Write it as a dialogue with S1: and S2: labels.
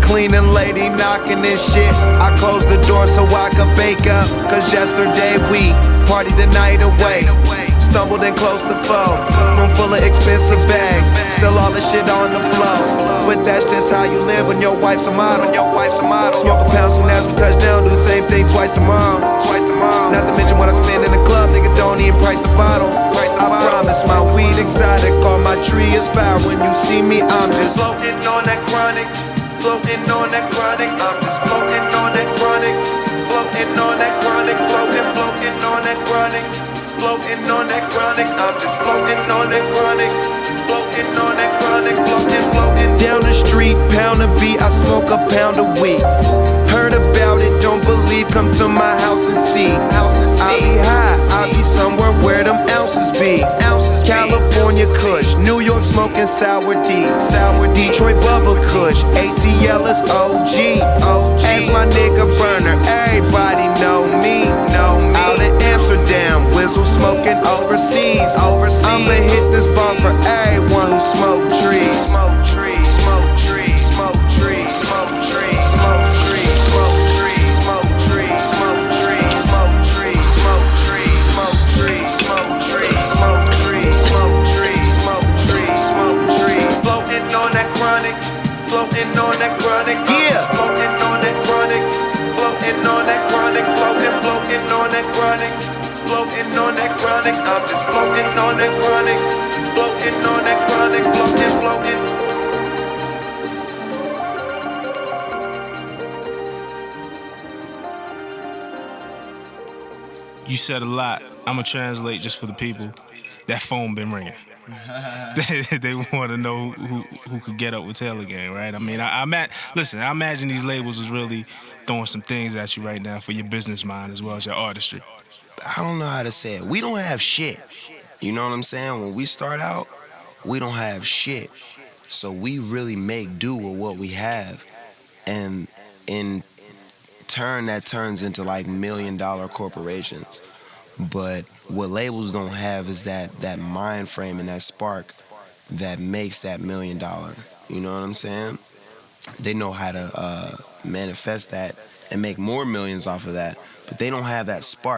S1: cleaning lady knocking and shit. I closed the door so I could bake up, cause yesterday we partied the night away. Stumbled and close to foe. Room full of expensive bags, still all the shit on the floor. But that's just how you live when your wife's a model. Smoke a pound soon as we touch down, do the same thing twice tomorrow. Not to mention what I spend in the club, nigga don't even price the bottle. I promise my weed exotic, all my tree is fire. When you see me, I'm just floating on that chronic. Floating on that chronic, I'm just floating on that chronic. Floating on that chronic, floating on that chronic. Floating on that chronic, I'm just floating on that chronic. Floating on that chronic, floating. Down the street, pound a beat, I smoke a pound a week. Heard about it, don't believe, come to my house and see. I'll be high, I'll be somewhere where them ounces be. California Kush, New York smoking sour D. Detroit Bubba Kush, ATL is OG. Ask my nigga Burner, everybody know me. Out in Amsterdam, Wiz smoking overseas. I'ma hit this bomb for everyone who smoke trees. Smoke trees, smoke trees, smoke trees, smoke trees, smoke trees, smoke trees, smoke trees, smoke trees, smoke trees, smoke trees, smoke trees, smoke trees, smoke trees, smoke trees, smoke trees, smoke trees. Floating on that chronic, floating on that chronic. Yeah, floating on that chronic, floating on that chronic, floating on that chronic. Floating on that chronic, I'm just floating on that chronic. Floating on that chronic, floating.
S2: You said a lot. I'ma translate just for the people. That phone been ringing. They want to know who could get up with Taylor Gang, right? I mean, listen, I imagine these labels is really throwing some things at you right now for your business mind as well as your artistry.
S3: I don't know how to say it. We don't have shit. You know what I'm saying? When we start out, we don't have shit. So we really make do with what we have. And in turn, that turns into like $1 million corporations. But what labels don't have is that mind frame and that spark that makes that $1 million. You know what I'm saying? They know how to manifest that and make more millions off of that. But they don't have that spark.